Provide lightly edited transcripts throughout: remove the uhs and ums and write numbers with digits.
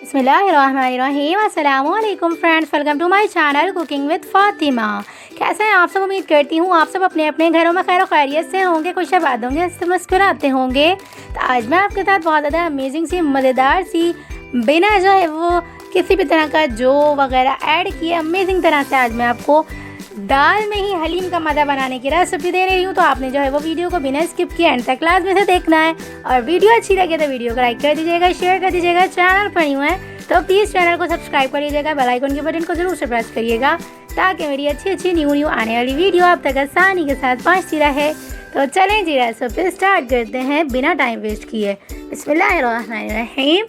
बिस्मिल्लाहिर्रहमानिर्रहीम। अस्सलाम वालेकुम friends, welcome to my channel cooking with Fatima. कैसे हैं आप सब? उम्मीद करती हूँ आप सब अपने अपने घरों में खैर खैरियत से होंगे, खुश आबाद होंगे, हंसते मुस्कुराते होंगे। तो आज मैं आपके साथ बहुत ज़्यादा अमेजिंग सी, मज़ेदार सी, बिना जो है वो किसी भी तरह का जो वगैरह ऐड किए अमेजिंग तरह से आज मैं आपको दाल में ही हलीम का मज़ा बनाने की रेसिपी दे रही हूँ। तो आपने जो है वो वीडियो को बिना स्किप किए एंड तक क्लास में से देखना है। और वीडियो अच्छी लगे तो वीडियो को लाइक कर दीजिएगा, शेयर कर दीजिएगा। चैनल पर न्यू है तो प्लीज़ चैनल को सब्सक्राइब कर लीजिएगा, बेल आइकन के बटन को जरूर से प्रेस करिएगा ताकि मेरी अच्छी न्यू आने वाली वीडियो आप तक आसानी के साथ पहुँचती रहे। तो चलें जी, रेसिपी स्टार्ट करते हैं बिना टाइम वेस्ट किए। बिस्मिल्लाहिर्रहमानिर्रहीम।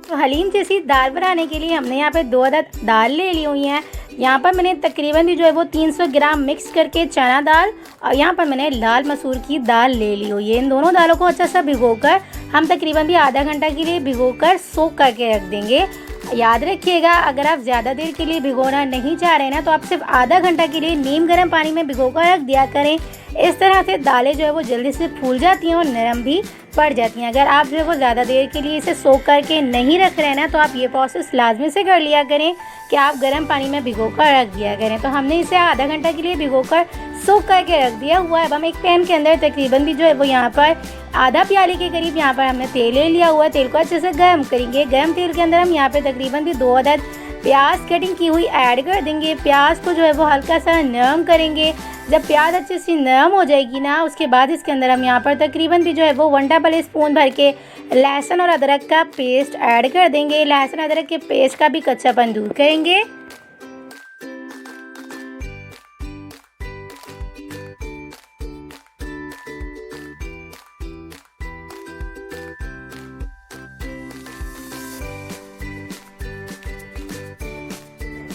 तो हलीम जैसी दाल बनाने के लिए हमने यहाँ पे 2 अदद दाल ले ली हुई हैं। यहाँ पर मैंने तकरीबन भी जो है वो 300 ग्राम मिक्स करके चना दाल और यहाँ पर मैंने लाल मसूर की दाल ले ली हुई है। इन दोनों दालों को अच्छा सा भिगोकर हम तकरीबन भी आधा घंटा के लिए भिगोकर सोक करके रख देंगे। याद रखिएगा, अगर आप ज़्यादा देर के लिए भिगोना नहीं चाह रहे ना तो आप सिर्फ आधा घंटा के लिए नीम गर्म पानी में भिगोकर रख दिया करें। इस तरह से दालें जो है वो जल्दी से फूल जाती हैं और नरम भी पड़ जाती हैं। अगर आप जो है वो ज़्यादा देर के लिए इसे सोक करके नहीं रख रहे हैं ना तो आप ये प्रोसेस लाजमी से कर लिया करें कि आप गर्म पानी में भिगोकर रख दिया करें। तो हमने इसे आधा घंटा के लिए भिगोकर सोक करके रख दिया हुआ है। अब हम एक पैन के अंदर तकरीबन भी जो है वो यहाँ पर आधा प्याली के करीब यहाँ पर हमने तेल ले लिया हुआ है। तेल को अच्छे से गर्म करेंगे। गर्म तेल के अंदर हम यहाँ पे तकरीबन भी 2 अदद प्याज कटिंग की हुई ऐड कर देंगे। प्याज को जो है वो हल्का सा नरम करेंगे। जब प्याज अच्छे से नरम हो जाएगी ना उसके बाद इसके अंदर हम यहाँ पर तकरीबन भी जो है वो 1 टेबल स्पून भर के लहसुन और अदरक का पेस्ट ऐड कर देंगे। लहसुन अदरक के पेस्ट का भी कच्चापन दूर करेंगे।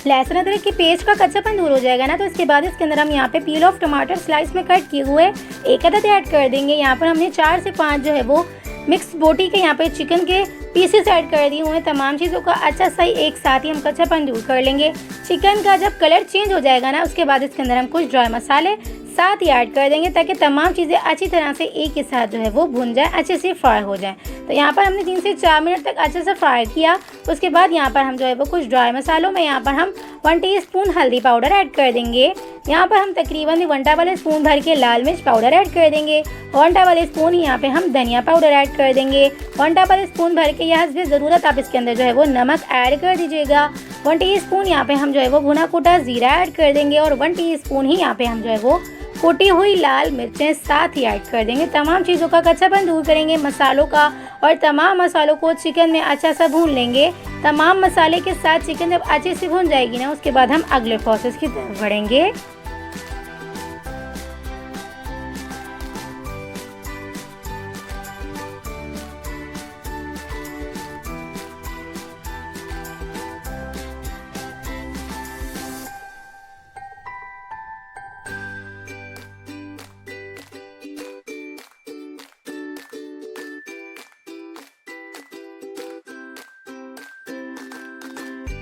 लहसुन अदरक के पेस्ट का कच्चापन दूर हो जाएगा ना तो इसके बाद इसके अंदर हम यहाँ पे पील ऑफ टमाटर स्लाइस में कट किए हुए 1 अदद ऐड कर देंगे। यहाँ पर हमने 4 से 5 जो है वो मिक्स बोटी के यहाँ पे चिकन के पीसेस ऐड कर दिए हुए हैं। तमाम चीज़ों का अच्छा सही एक साथ ही हम कच्चापन दूर कर लेंगे। चिकन का जब कलर चेंज हो जाएगा ना उसके बाद इसके अंदर हम कुछ ड्राई मसाले साथ ही ऐड कर देंगे ताकि तमाम चीज़ें अच्छी तरह से एक के साथ जो है वो भुन जाए, अच्छे से फ्राई हो जाए। तो यहाँ पर हमने 3 से 4 मिनट तक अच्छे से फ्राई किया। उसके बाद यहाँ पर हम जो है वो कुछ ड्राई मसालों में यहाँ पर हम 1 टीस्पून हल्दी पाउडर ऐड कर देंगे। यहाँ पर हम तकरीबन 1 टेबल स्पून भर के लाल मिर्च पाउडर ऐड कर देंगे। 1 टेबल स्पून यहाँ पे हम धनिया पाउडर ऐड कर देंगे। 1 टेबल स्पून भर के यह हस्बे ज़रूरत आप इसके अंदर जो है वो नमक ऐड कर दीजिएगा। 1 टीस्पून यहाँ पे हम जो है वो भुना कूटा ज़ीरा ऐड कर देंगे और 1 टीस्पून ही यहाँ पे हम जो है वो कुटी हुई लाल मिर्चें साथ ही ऐड कर देंगे। तमाम चीज़ों का कच्चापन दूर करेंगे मसालों का और तमाम मसालों को चिकन में अच्छा सा भून लेंगे। तमाम मसाले के साथ चिकन जब अच्छे से भून जाएगी ना उसके बाद हम अगले प्रोसेस की तरफ बढ़ेंगे।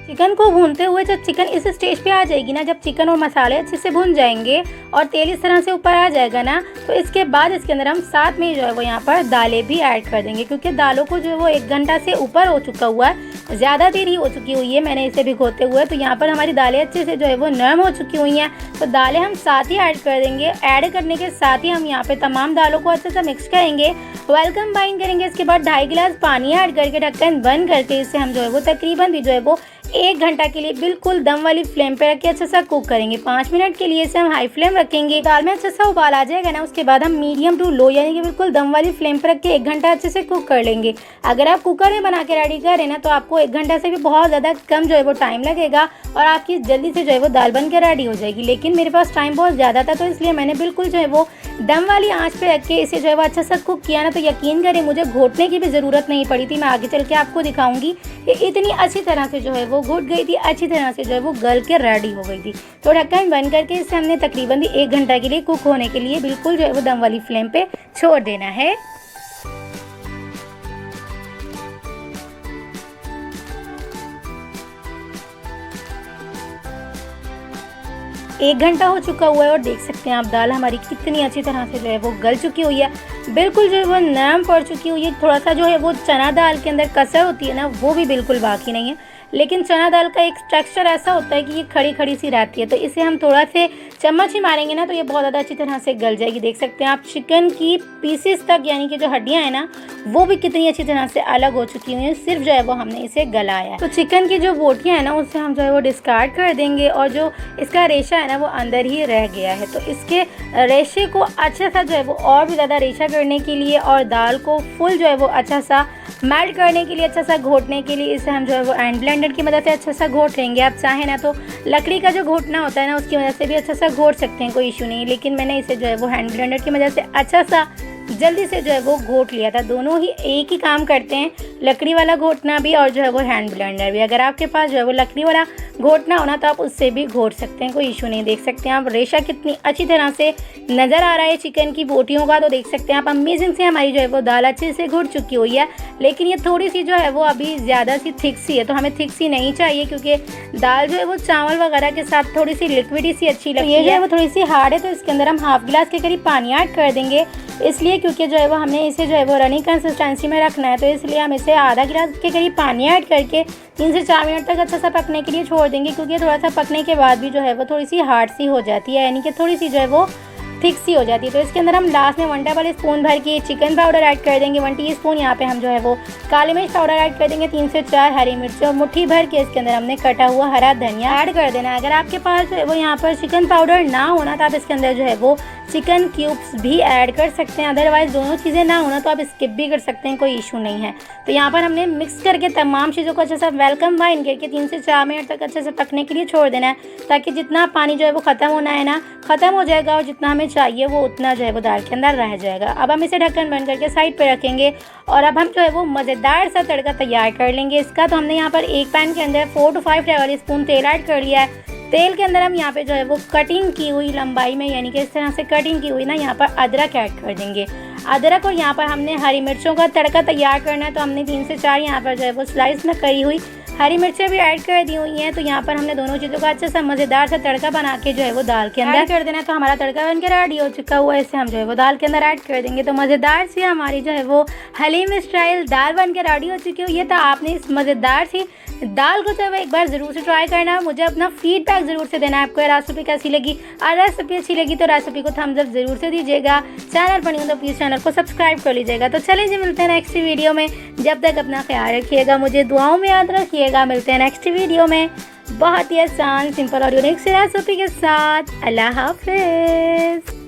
चिकन को भूनते हुए जब चिकन इस स्टेज पे आ जाएगी ना, जब चिकन और मसाले अच्छे से भून जाएंगे और तेल इस तरह से ऊपर आ जाएगा ना तो इसके बाद इसके अंदर हम साथ में जो है वो यहाँ पर दालें भी ऐड कर देंगे। क्योंकि दालों को जो है वो 1 घंटा से ऊपर हो चुका हुआ है, ज़्यादा देर ही हो चुकी हुई है मैंने इसे भिगोते हुए। तो यहाँ पर हमारी दालें अच्छे से जो है वो नरम हो चुकी हुई हैं तो दालें हम साथ ही ऐड कर देंगे। ऐड करने के साथ ही हम यहाँ पे तमाम दालों को अच्छे से मिक्स करेंगे, वेल कंबाइन करेंगे। इसके बाद 2.5 गिलास पानी ऐड करके ढक्कन बंद करके इसे हम जो है वो तकरीबन भी जो है वो 1 घंटा के लिए बिल्कुल दम वाली फ्लेम पे रख के अच्छा सा कुक करेंगे। 5 मिनट के लिए इसे हम हाई फ्लेम रखेंगे। दाल में अच्छा सा उबाल आ जाएगा ना उसके बाद हम मीडियम टू लो यानी कि बिल्कुल दम वाली फ्लेम पे रख के 1 घंटा अच्छे से कुक कर लेंगे। अगर आप कुकर में बना के रेडी करें ना तो आपको 1 घंटा से भी बहुत ज़्यादा कम जो है वो टाइम लगेगा और आपकी जल्दी से जो है वो दाल बन के रेडी हो जाएगी। लेकिन मेरे पास टाइम बहुत ज़्यादा था तो इसलिए मैंने बिल्कुल जो है वो दम वाली आँच पे रख के इसे जो है वो अच्छा सा कुक किया ना तो यकीन करें मुझे घोटने की भी ज़रूरत नहीं पड़ी थी। मैं आगे चल के आपको दिखाऊंगी कि इतनी अच्छी तरह से जो है वो घुट गई थी, अच्छी तरह से जो है वो गल के रेडी हो गई थी। तो ढक्कन बंद करके इसे हमने तकरीबन भी 1 घंटा के लिए कुक होने के लिए बिल्कुल जो है वो दम वाली फ्लेम पे छोड़ देना है। 1 घंटा हो चुका हुआ है और देख सकते हैं आप दाल हमारी कितनी अच्छी तरह से जो है वो गल चुकी हुई है, बिल्कुल जो है वो नरम पड़ चुकी हुई है। थोड़ा सा जो है वो चना दाल के अंदर कसर होती है ना, वो भी बिल्कुल बाकी नहीं है, लेकिन चना दाल का एक टेक्सचर ऐसा होता है कि ये खड़ी खड़ी सी रहती है, तो इसे हम थोड़ा से चम्मच ही मारेंगे ना तो ये बहुत ज़्यादा अच्छी तरह से गल जाएगी। देख सकते हैं आप चिकन की पीसेस तक, यानी कि जो हड्डियाँ हैं ना वो भी कितनी अच्छी तरह से अलग हो चुकी हुई हैं, सिर्फ जो है वो हमने इसे गलाया है। तो चिकन की जो बोटियाँ हैं ना उससे हम जो है वो डिस्कार्ड कर देंगे, और जो इसका रेशा है ना वो अंदर ही रह गया है। तो इसके रेशे को अच्छा सा जो है वो और भी ज़्यादा रेशा करने के लिए और दाल को फुल जो है वो अच्छा सा मेल्ट करने के लिए, अच्छा सा घोटने के लिए इसे हम जो है वो हैंड ब्लेंडर की मदद से अच्छा सा घोट लेंगे। आप चाहें ना तो लकड़ी का जो घोटना होता है ना उसकी मदद से भी अच्छा सा घोट सकते हैं, कोई इशू नहीं, लेकिन मैंने इसे जो है वो हैंड ब्लेंडर की मदद से अच्छा सा जल्दी से जो है वो घोट लिया था। दोनों ही एक ही काम करते हैं, लकड़ी वाला घोटना भी और जो है वो हैंड ब्लेंडर भी। अगर आपके पास जो है वो लकड़ी वाला घोटना होना तो आप उससे भी घोट सकते हैं, कोई इशू नहीं। देख सकते हैं आप रेशा कितनी अच्छी तरह से नज़र आ रहा है चिकन की बोटियों का, तो देख सकते हैं आप अमेजिंग से हमारी जो है वो दाल अच्छे से घुट चुकी हुई है, लेकिन ये थोड़ी सी जो है वो अभी ज़्यादा सी थिक सी है, तो हमें थिक सी नहीं चाहिए क्योंकि दाल जो है वो चावल वगैरह के साथ थोड़ी सी लिक्विडी सी अच्छी लगती है। ये जो है वो थोड़ी सी हार्ड है, तो इसके अंदर हम हाफ गिलास के करीब पानी ऐड कर देंगे, इसलिए क्योंकि जो है वो हमने इसे जो है वो रनिंग कंसिस्टेंसी में रखना है, तो इसलिए हम इसे आधा गिलास के करीब पानी ऐड करके 3 से 4 मिनट तक अच्छा सा पकने के लिए छोड़ देंगे, क्योंकि थोड़ा सा पकने के बाद भी जो है वो थोड़ी सी हार्ड सी हो जाती है, यानी कि थोड़ी सी जो है वो थिक सी हो जाती है। तो इसके अंदर हम लास्ट में 1 टेबल स्पून भर के चिकन पाउडर ऐड कर देंगे, 1 टीस्पून यहाँ पे हम जो है वो काली मिर्च पाउडर ऐड कर देंगे, 3 से 4 हरी मिर्च और मुट्ठी भर के इसके अंदर हमने कटा हुआ हरा धनिया ऐड कर देना है। अगर आपके पास जो है वो यहाँ पर चिकन पाउडर ना होना तो आप इसके अंदर जो है वो चिकन क्यूब्स भी ऐड कर सकते हैं, अदरवाइज़ दोनों चीज़ें ना होना तो आप स्किप भी कर सकते हैं, कोई इशू नहीं है। तो यहाँ पर हमने मिक्स करके तमाम चीज़ों को अच्छे से वेलकम वाइन करके 3 से 4 मिनट तक अच्छे से पकने के लिए छोड़ देना है, ताकि जितना पानी जो है वो ख़त्म होना है ना ख़त्म हो जाएगा, और जितना हमें चाहिए वो उतना जो है वो दाल के अंदर रह जाएगा। अब हम इसे ढक्कन बंद करके साइड पर रखेंगे, और अब हम जो है वो मज़ेदार सा तड़का तैयार कर लेंगे इसका। तो हमने यहाँ पर एक पैन के अंदर 4 to 5 टेबल स्पून तेल ऐड कर लिया है। तेल के अंदर हम यहाँ पे जो है वो कटिंग की हुई लंबाई में, यानी कि इस तरह से कटिंग की हुई ना, यहाँ पर अदरक ऐड कर देंगे। अदरक और यहाँ पर हमने हरी मिर्चों का तड़का तैयार करना है, तो हमने 3 से 4 यहाँ पर जो है वो स्लाइस में करी हुई हरी मिर्चें भी ऐड कर दी हुई हैं। तो यहाँ पर हमने दोनों चीज़ों का अच्छा सा मज़ेदार सा तड़का बना के जो है वो दाल के अंदर कर देना है। तो हमारा तड़का बनकर रेडी हो चुका हुआ है, इसे हम जो है वो दाल के अंदर ऐड कर देंगे। तो मज़ेदार सी हमारी जो है वो हलीम स्टाइल दाल बनकर रेडी हो चुकी हुई है। तो आपने इस मज़ेदार सी दाल को जो है एक बार ज़रूर से ट्राई करना है, मुझे अपना फीडबैक ज़रूर से देना है आपको रेसिपी कैसी लगी। और रेसिपी अच्छी लगी तो रेसिपी को थम्स अप ज़रूर से दीजिएगा। चैनल पर नहीं हो तो प्लीज़ चैनल को सब्सक्राइब कर लीजिएगा। तो चलिए जी, मिलते हैं नेक्स्ट वीडियो में। जब तक अपना ख्याल रखिएगा, मुझे दुआओं में याद रखिएगा। मिलते हैं नेक्स्ट वीडियो में बहुत ही आसान, सिंपल और यूनिक सी रेसिपी के साथ। अल्लाह हाफिज़।